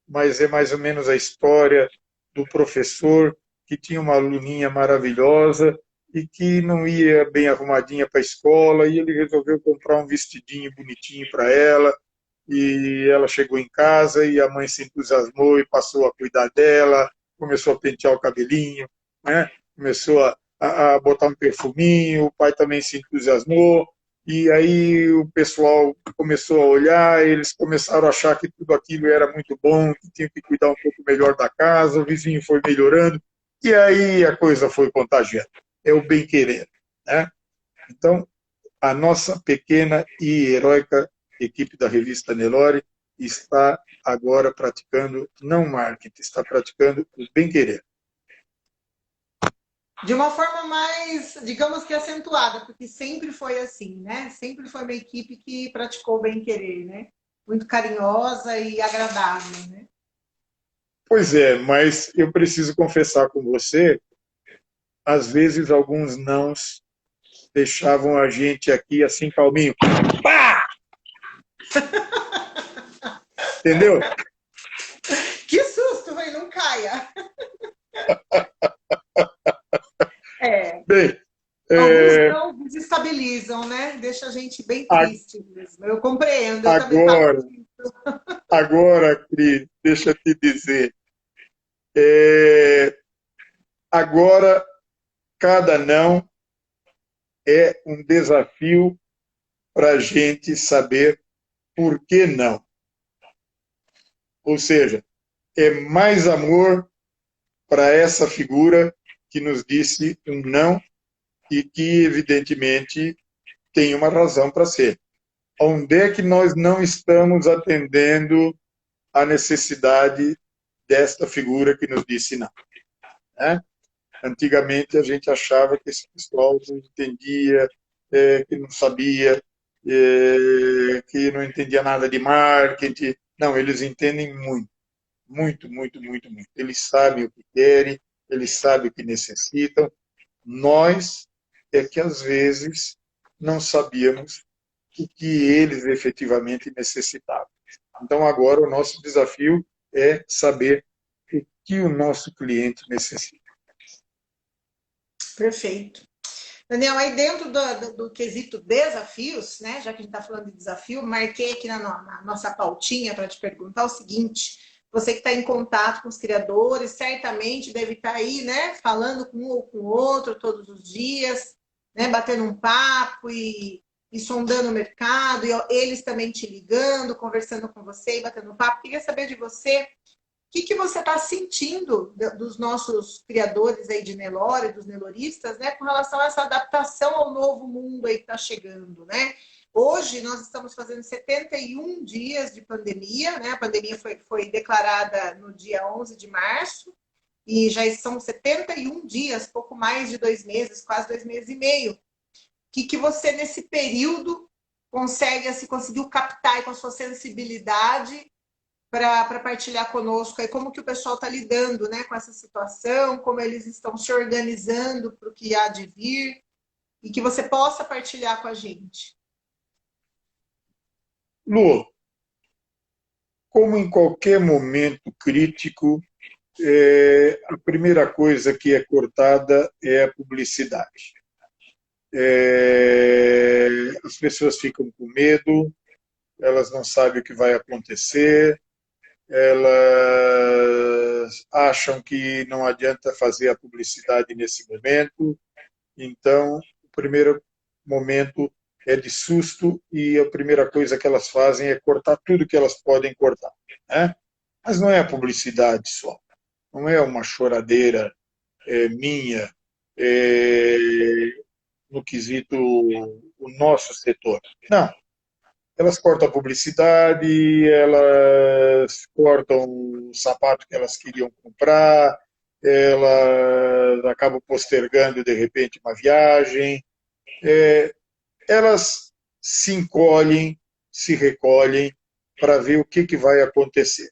mas é mais ou menos a história do professor que tinha uma aluninha maravilhosa e que não ia bem arrumadinha para a escola, e ele resolveu comprar um vestidinho bonitinho para ela, e ela chegou em casa e a mãe se entusiasmou e passou a cuidar dela, começou a pentear o cabelinho, né? Começou a botar um perfuminho, o pai também se entusiasmou, e aí o pessoal começou a olhar, eles começaram a achar que tudo aquilo era muito bom, que tinha que cuidar um pouco melhor da casa, o vizinho foi melhorando, e aí a coisa foi contagiando. É o bem-querer, né? Então, a nossa pequena e heróica equipe da revista Nelore está agora praticando não marketing, está praticando o bem-querer. De uma forma mais, digamos que acentuada, porque sempre foi assim, né? Sempre foi uma equipe que praticou o bem-querer, né? Muito carinhosa e agradável, né? Pois é, mas eu preciso confessar com você, às vezes alguns nãos deixavam a gente aqui assim calminho. Pá! Entendeu? Que susto, velho, não caia. É, Bem, alguns é, não desestabilizam, né? Deixa a gente bem a- triste mesmo. Eu compreendo, eu também passo. agora, agora, Cris, deixa eu te dizer, é, agora cada não é um desafio para a gente saber por que não. Ou seja, é mais amor para essa figura que nos disse um não e que, evidentemente, tem uma razão para ser. Onde é que nós não estamos atendendo a necessidade desta figura que nos disse não? Né? Antigamente, a gente achava que esse pessoal não entendia, que não sabia, que não entendia nada de marketing. Não, eles entendem muito, muito, muito, muito, muito. Eles sabem o que querem, eles sabem o que necessitam. Nós é que, às vezes, não sabíamos o que eles efetivamente necessitavam. Então, agora, o nosso desafio é saber o que o nosso cliente necessita. Perfeito. Daniel, aí dentro do quesito desafios, né? Já que a gente está falando de desafio, marquei aqui na nossa pautinha para te perguntar o seguinte: você que está em contato com os criadores, certamente deve estar aí, né? Falando com um ou com o outro todos os dias, né? Batendo um papo e sondando o mercado, e eles também te ligando, conversando com você e batendo um papo. Queria saber de você que você está sentindo dos nossos criadores aí de Nelore, dos neloristas, né, com relação a essa adaptação ao novo mundo aí que está chegando, né? Hoje nós estamos fazendo 71 dias de pandemia, né? A pandemia foi declarada no dia 11 de março e já são 71 dias, pouco mais de 2 meses, quase 2 meses e meio. Que você, nesse período, conseguiu captar com a sua sensibilidade para partilhar conosco aí como que o pessoal está lidando, né, com essa situação, como eles estão se organizando para o que há de vir e que você possa partilhar com a gente. Lu, como em qualquer momento crítico, a primeira coisa que é cortada é a publicidade. As pessoas ficam com medo, elas não sabem o que vai acontecer, elas acham que não adianta fazer a publicidade nesse momento. Então, o primeiro momento é de susto e a primeira coisa que elas fazem é cortar tudo que elas podem cortar. Né? Mas não é a publicidade só, não é uma choradeira minha no quesito o nosso setor. Não, elas cortam a publicidade, elas cortam o sapato que elas queriam comprar, elas acabam postergando de repente uma viagem, elas se encolhem, se recolhem para ver o que vai acontecer.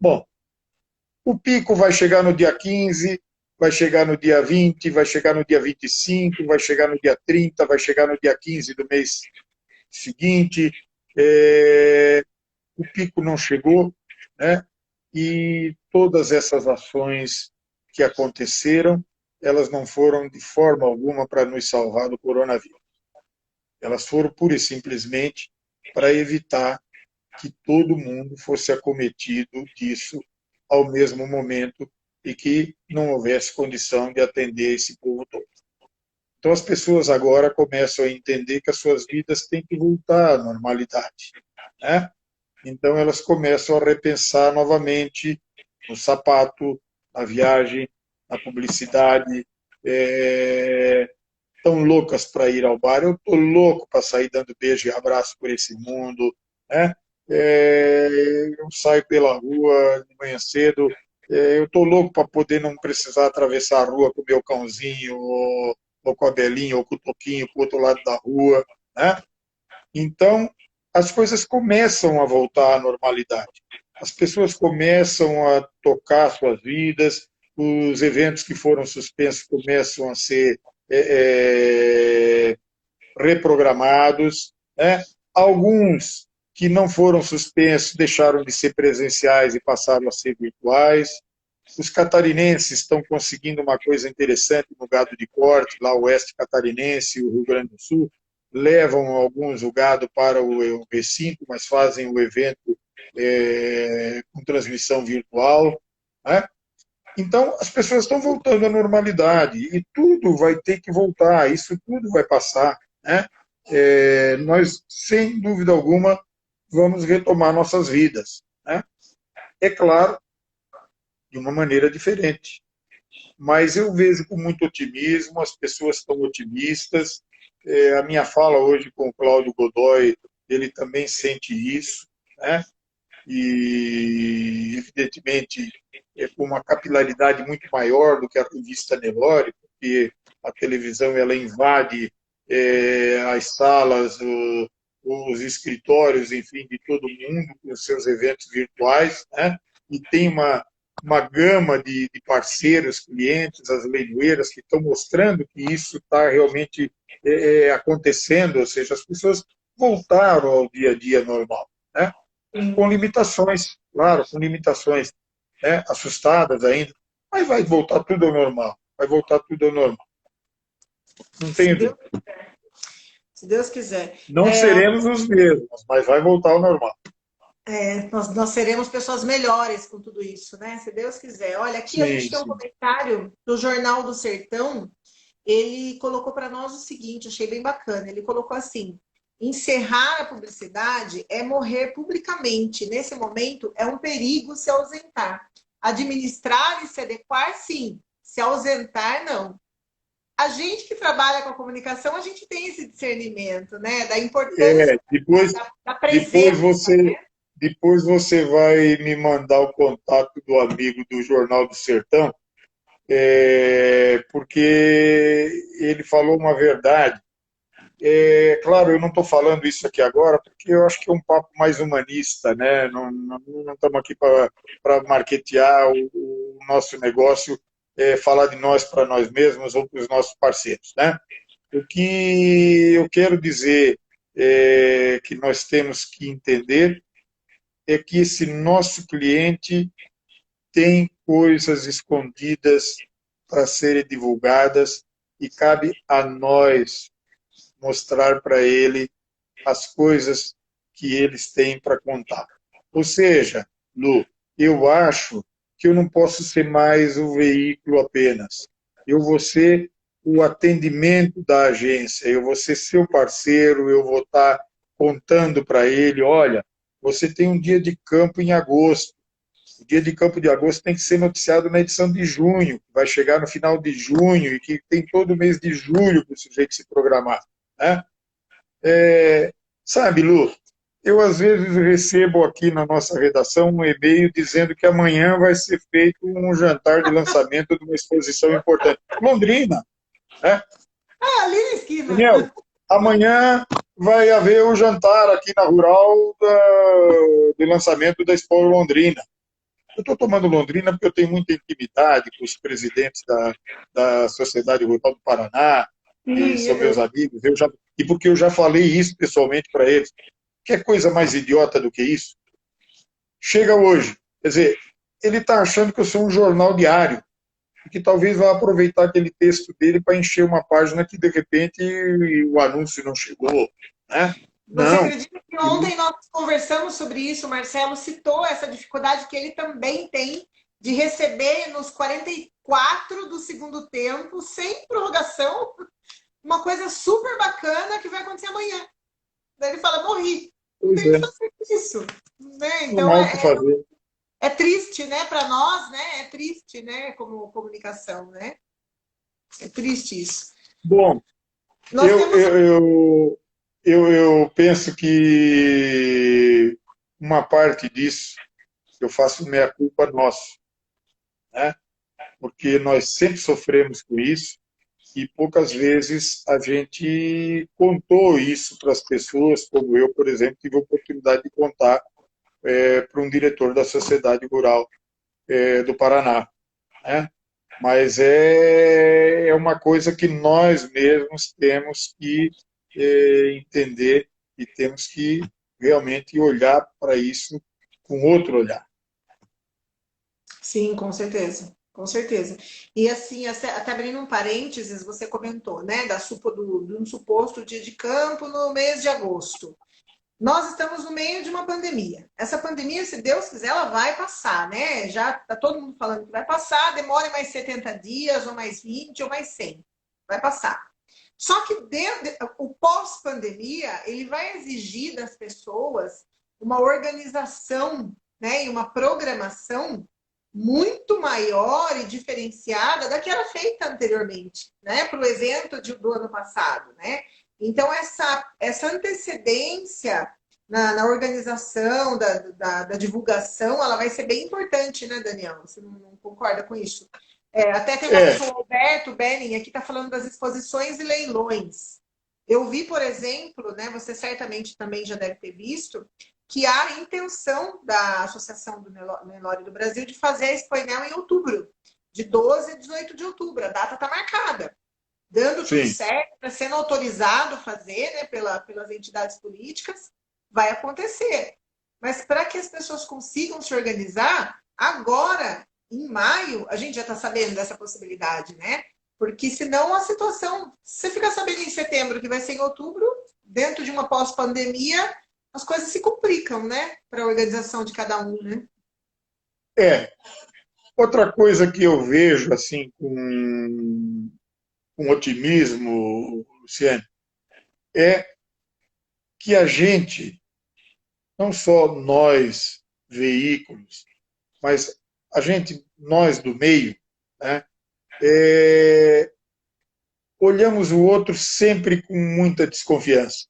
Bom, o pico vai chegar no dia 15, vai chegar no dia 20, vai chegar no dia 25, vai chegar no dia 30, vai chegar no dia 15 do mês seguinte. O pico não chegou, né? E todas essas ações que aconteceram, elas não foram de forma alguma para nos salvar do coronavírus. Elas foram pura e simplesmente para evitar que todo mundo fosse acometido disso ao mesmo momento e que não houvesse condição de atender esse povo todo. Então as pessoas agora começam a entender que as suas vidas têm que voltar à normalidade, né? Então elas começam a repensar novamente no sapato, na viagem, na publicidade. Estão loucas para ir ao bar. Eu estou louco para sair dando beijo e abraço por esse mundo, né? eu saio pela rua de manhã cedo, eu estou louco para poder não precisar atravessar a rua com o meu cãozinho, ou com a Belinha, ou com o Toquinho para o outro lado da rua, né? Então, as coisas começam a voltar à normalidade. As pessoas começam a tocar suas vidas, os eventos que foram suspensos começam a ser reprogramados, né? Alguns que não foram suspensos deixaram de ser presenciais e passaram a ser virtuais. Os catarinenses estão conseguindo uma coisa interessante no gado de corte, lá o oeste catarinense e o Rio Grande do Sul, levam alguns o gado para o recinto, mas fazem o evento com transmissão virtual, né? Então, as pessoas estão voltando à normalidade e tudo vai ter que voltar, isso tudo vai passar, né? Nós, sem dúvida alguma, vamos retomar nossas vidas, né? É claro, de uma maneira diferente. Mas eu vejo com muito otimismo, as pessoas estão otimistas. A minha fala hoje com o Cláudio Godoy, ele também sente isso, né? E, evidentemente, com uma capilaridade muito maior do que a revista Nelore, porque a televisão ela invade as salas, os escritórios, enfim, de todo mundo, com os seus eventos virtuais, né? E tem uma gama de parceiros, clientes, as leiloeiras, que estão mostrando que isso está realmente acontecendo, ou seja, as pessoas voltaram ao dia a dia normal, né? Com limitações, claro, com limitações, né? Assustadas ainda, mas vai voltar tudo ao normal, vai voltar tudo ao normal. Não Se tenho Deus dúvida. quiser. Se Deus quiser. Não seremos os mesmos, mas vai voltar ao normal. Nós seremos pessoas melhores com tudo isso, né? Se Deus quiser. Olha, aqui a Sim, gente tem um sim. comentário do Jornal do Sertão. Ele colocou para nós o seguinte, achei bem bacana. Ele colocou assim: encerrar a publicidade é morrer publicamente. Nesse momento, é um perigo se ausentar. Administrar e se adequar, sim. Se ausentar, não. A gente que trabalha com a comunicação, a gente tem esse discernimento, né? Da importância Depois, da depois presença. você, depois você vai me mandar o contato do amigo do Jornal do Sertão, porque ele falou uma verdade. Claro, eu não estou falando isso aqui agora, porque eu acho que é um papo mais humanista, né? Não estamos aqui para marketear o nosso negócio, falar de nós para nós mesmos ou para os nossos parceiros, né? O que eu quero dizer que nós temos que entender é que esse nosso cliente tem coisas escondidas para serem divulgadas e cabe a nós mostrar para ele as coisas que eles têm para contar. Ou seja, Lu, eu acho que eu não posso ser mais o veículo apenas. Eu vou ser o atendimento da agência, eu vou ser seu parceiro, eu vou estar contando para ele, olha, você tem um dia de campo em agosto. O dia de campo de agosto tem que ser noticiado na edição de junho, que vai chegar no final de junho e que tem todo o mês de julho para o sujeito se programar, né? Sabe, Lu, eu às vezes recebo aqui na nossa redação um e-mail dizendo que amanhã vai ser feito um jantar de lançamento de uma exposição importante. Londrina, né? Ali na esquina. Daniel, amanhã vai haver um jantar aqui na Rural de lançamento da Expo Londrina. Eu estou tomando Londrina porque eu tenho muita intimidade com os presidentes da Sociedade Rural do Paraná, que são meus amigos, e porque eu já falei isso pessoalmente para eles. Que coisa mais idiota do que isso? Chega hoje, quer dizer, ele está achando que eu sou um jornal diário, e que talvez vá aproveitar aquele texto dele para encher uma página que, de repente, o anúncio não chegou, né? Você Não. acredita que ontem nós conversamos sobre isso? O Marcelo citou essa dificuldade que ele também tem de receber nos 44 do segundo tempo, sem prorrogação, uma coisa super bacana que vai acontecer amanhã. Daí ele fala, morri. Não Pois tem que é, fazer isso. Né? não Então há o que fazer. é triste, né? Para nós, né? É triste, né? Como comunicação, né? É triste isso. Bom, Nós temos. eu penso que uma parte disso eu faço meia-culpa nosso, né? Porque nós sempre sofremos com isso e poucas vezes a gente contou isso para as pessoas, como eu, por exemplo, tive a oportunidade de contar para um diretor da Sociedade Rural do Paraná, né? Mas é uma coisa que nós mesmos temos que entender e temos que realmente olhar para isso com outro olhar. Sim, com certeza. Com certeza. E assim, até abrindo um parênteses, você comentou, né, de um suposto dia de campo no mês de agosto. Nós estamos no meio de uma pandemia. Essa pandemia, se Deus quiser, ela vai passar, né? Já está todo mundo falando que vai passar, demore mais 70 dias, ou mais 20, ou mais 100. Vai passar. Só que o pós-pandemia, ele vai exigir das pessoas uma organização, né, e uma programação muito maior e diferenciada da que era feita anteriormente, né, para o evento do ano passado, né? Então, essa antecedência na organização da divulgação, ela vai ser bem importante, né, Daniel? Você não concorda com isso? Até tem uma É, pessoa, o Alberto Benning, aqui está falando das exposições e leilões. Eu vi, por exemplo, né, você certamente também já deve ter visto, que há a intenção da Associação do Nelore do Brasil de fazer a Expoinel em outubro, de 12 a 18 de outubro. A data está marcada, dando tudo sim. certo, tá sendo autorizado a fazer, né, pelas entidades políticas, vai acontecer. Mas para que as pessoas consigam se organizar, agora, em maio, a gente já está sabendo dessa possibilidade, né? Porque senão a situação, você fica sabendo em setembro que vai ser em outubro, dentro de uma pós-pandemia, as coisas se complicam, né? Para a organização de cada um, né? É. Outra coisa que eu vejo assim com otimismo, Luciano, é que a gente, não só nós, veículos, mas a gente, nós do meio, né, é, olhamos o outro sempre com muita desconfiança.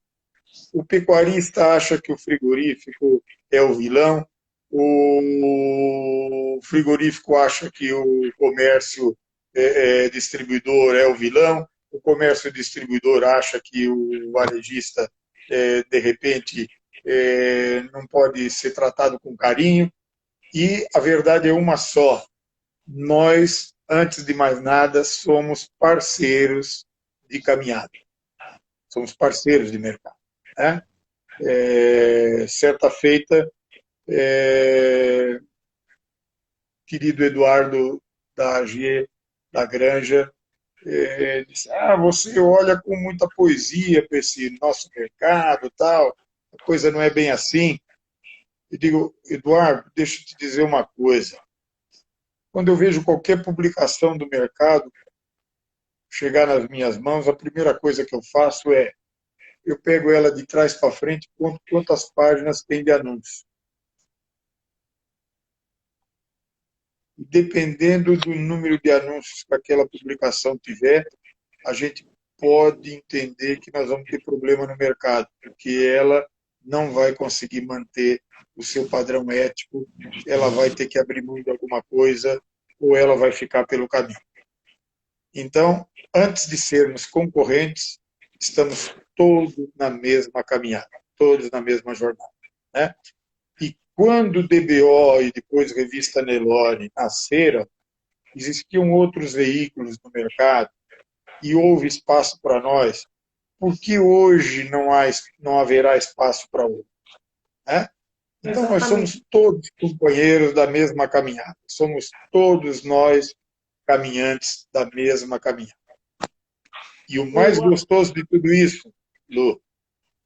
O pecuarista acha que o frigorífico é o vilão, o frigorífico acha que o comércio distribuidor é o vilão, o comércio distribuidor acha que o varejista, de repente, não pode ser tratado com carinho, e a verdade é uma só. Nós, antes de mais nada, somos parceiros de caminhada, somos parceiros de mercado, né? Certa feita, querido Eduardo da AG, da Granja, disse, você olha com muita poesia para esse nosso mercado, tal, a coisa não é bem assim. Eu digo, Eduardo, deixa eu te dizer uma coisa. Quando eu vejo qualquer publicação do mercado chegar nas minhas mãos, a primeira coisa que eu faço é, eu pego ela de trás para frente, conto quantas páginas tem de anúncio. E dependendo do número de anúncios que aquela publicação tiver, a gente pode entender que nós vamos ter problema no mercado, porque ela não vai conseguir manter o seu padrão ético, ela vai ter que abrir mão de alguma coisa ou ela vai ficar pelo caminho. Então, antes de sermos concorrentes, estamos todos na mesma caminhada, todos na mesma jornada, né? E quando o DBO e depois a revista Nelore nasceram, existiam outros veículos no mercado e houve espaço para nós. Por que hoje não haverá espaço para outros? Né? Então, nós Exatamente. somos todos companheiros da mesma caminhada. Somos todos nós caminhantes da mesma caminhada. E o mais O, gostoso de tudo isso, Lu,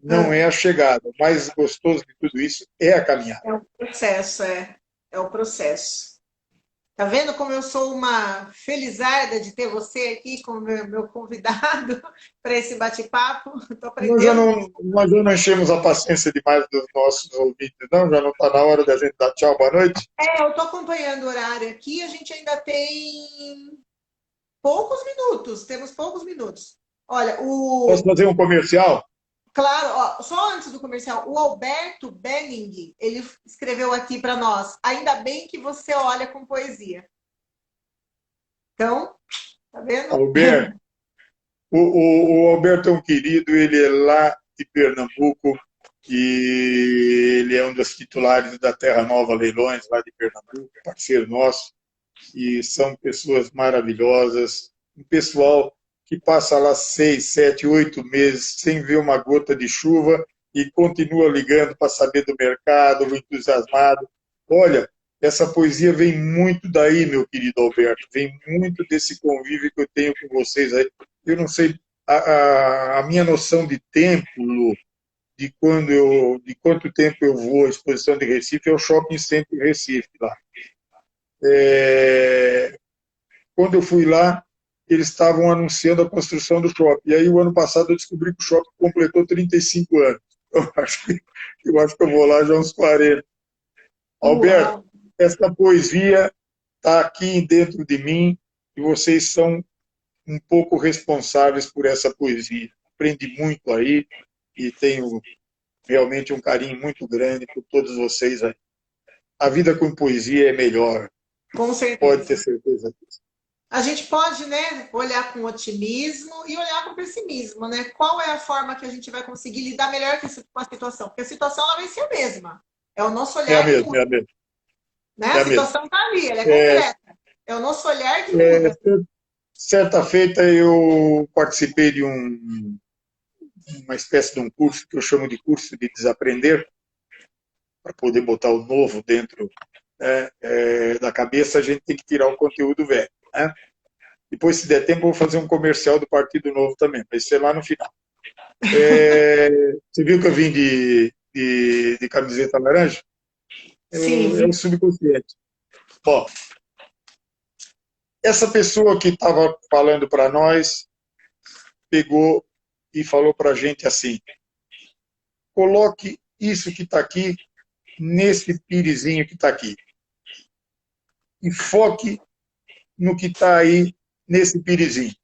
não é a chegada. O mais gostoso de tudo isso é a caminhada. é o processo, é. É o processo. Tá vendo como eu sou uma felizarda de ter você aqui como meu convidado para esse bate-papo? Estou aprendendo muito. Nós já não enchemos a paciência demais dos nossos ouvintes, não? Já não está na hora da gente dar tchau, boa noite? Eu estou acompanhando o horário aqui, a gente ainda tem poucos minutos, temos poucos minutos. Olha, Posso fazer um comercial? Claro, ó, só antes do comercial, o Alberto Benning, ele escreveu aqui para nós, ainda bem que você olha com poesia. Então, tá vendo? Alberto, o Alberto é um querido, ele é lá de Pernambuco e ele é um dos titulares da Terra Nova Leilões, lá de Pernambuco, parceiro nosso, e são pessoas maravilhosas, um pessoal que passa lá 6, 7, 8 meses sem ver uma gota de chuva e continua ligando para saber do mercado, entusiasmado. Olha, essa poesia vem muito daí, meu querido Alberto, vem muito desse convívio que eu tenho com vocês aí. Eu não sei, a minha noção de tempo, Lu, de quanto tempo eu vou à exposição de Recife, é o Shopping Center Recife lá. É, quando eu fui lá, eles estavam anunciando a construção do shopping. E aí, o ano passado, eu descobri que o shopping completou 35 anos. Eu acho que eu vou lá já uns 40. Alberto, Uau! essa poesia está aqui dentro de mim e vocês são um pouco responsáveis por essa poesia. Aprendi muito aí e tenho realmente um carinho muito grande por todos vocês aí. A vida com poesia é melhor, Com pode ter certeza. certeza disso. A gente pode, né, olhar com otimismo e olhar com pessimismo, né? Qual é a forma que a gente vai conseguir lidar melhor com a situação? Porque a situação ela vai ser a mesma. É o nosso É a olhar que mesma, é muda, a mesma. né? É A a mesma. situação está ali, ela é É, concreta. É o nosso olhar que é, muda. certa feita eu participei de uma espécie de um curso que eu chamo de curso de desaprender, para poder botar o novo dentro, né, da cabeça, a gente tem que tirar o conteúdo velho. Né? Depois, se der tempo, eu vou fazer um comercial do Partido Novo também, vai ser lá no final. Você viu que eu vim de camiseta laranja? Sim, É o subconsciente. Bom, essa pessoa que estava falando para nós pegou e falou para a gente assim: coloque isso que está aqui nesse pirizinho que está aqui e foque no que está aí nesse pirizinho.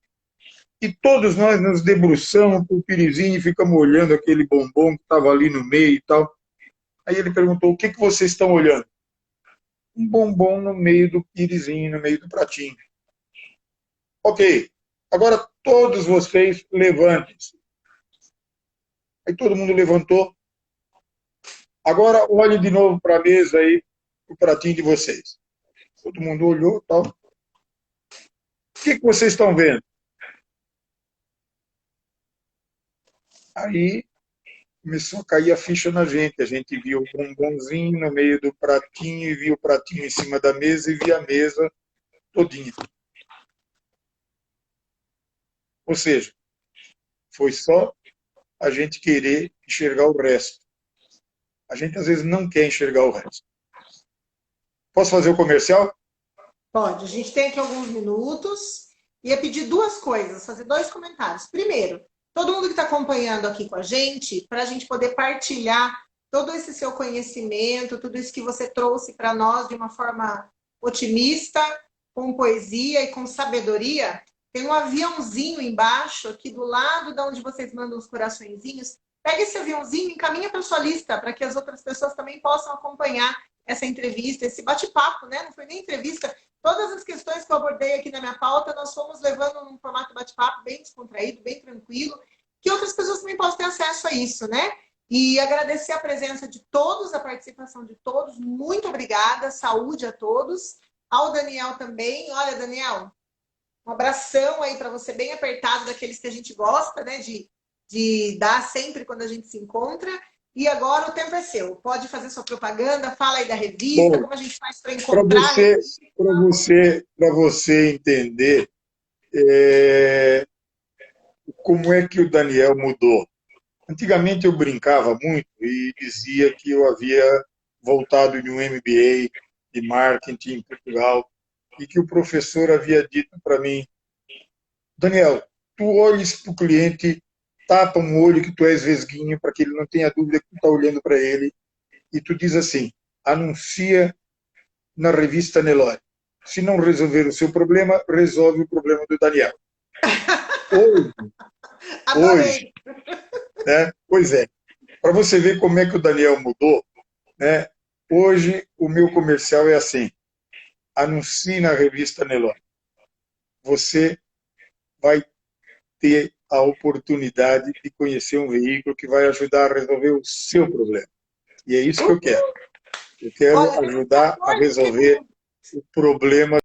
E todos nós nos debruçamos para o pirizinho e ficamos olhando aquele bombom que estava ali no meio e tal. Aí ele perguntou: o que, que vocês estão olhando? Um bombom no meio do pirizinho, no meio do pratinho. Ok, agora todos vocês levantem-se. Aí todo mundo levantou. Agora olhe de novo para a mesa aí, o pratinho de vocês. Todo mundo olhou e tal. O que, que vocês estão vendo? Aí começou a cair a ficha na gente. A gente viu o bombonzinho no meio do pratinho e viu o pratinho em cima da mesa e via a mesa todinha. Ou seja, foi só a gente querer enxergar o resto. A gente às vezes não quer enxergar o resto. Posso fazer o comercial? pode. A gente tem aqui alguns minutos. Ia pedir duas coisas, fazer dois comentários. Primeiro, todo mundo que está acompanhando aqui com a gente, para a gente poder partilhar todo esse seu conhecimento, tudo isso que você trouxe para nós de uma forma otimista, com poesia e com sabedoria. Tem um aviãozinho embaixo, aqui do lado de onde vocês mandam os coraçõezinhos. Pega esse aviãozinho e encaminha para sua lista, para que as outras pessoas também possam acompanhar essa entrevista, esse bate-papo, né? Não foi nem entrevista, todas as questões que eu abordei aqui na minha pauta, nós fomos levando num formato bate-papo bem descontraído, bem tranquilo, que outras pessoas também possam ter acesso a isso, né? E agradecer a presença de todos, a participação de todos. Muito obrigada, saúde a todos. Ao Daniel também. Olha, Daniel, um abração aí para você, bem apertado, daqueles que a gente gosta, né? De dar sempre quando a gente se encontra. E agora o tempo é seu. Pode fazer sua propaganda, fala aí da revista, Bom, como a gente faz para para encontrar a você, revista. para você entender é, como é que o Daniel mudou. Antigamente eu brincava muito e dizia que eu havia voltado de um MBA de marketing em Portugal e que o professor havia dito para mim: Daniel, tu olhes para o cliente, tapa um olho que tu és vesguinho para que ele não tenha dúvida que tu está olhando para ele e tu diz assim: anuncia na revista Nelore. Se não resolver o seu problema, resolve o problema do Daniel. Hoje, hoje, Adorei. né? Pois é, para você ver como é que o Daniel mudou, né? Hoje o meu comercial é assim: anuncie na revista Nelore. Você vai ter a oportunidade de conhecer um veículo que vai ajudar a resolver o seu problema. E é isso que eu quero. Eu quero Olha, tem ajudar a 14 resolver segundos. o problema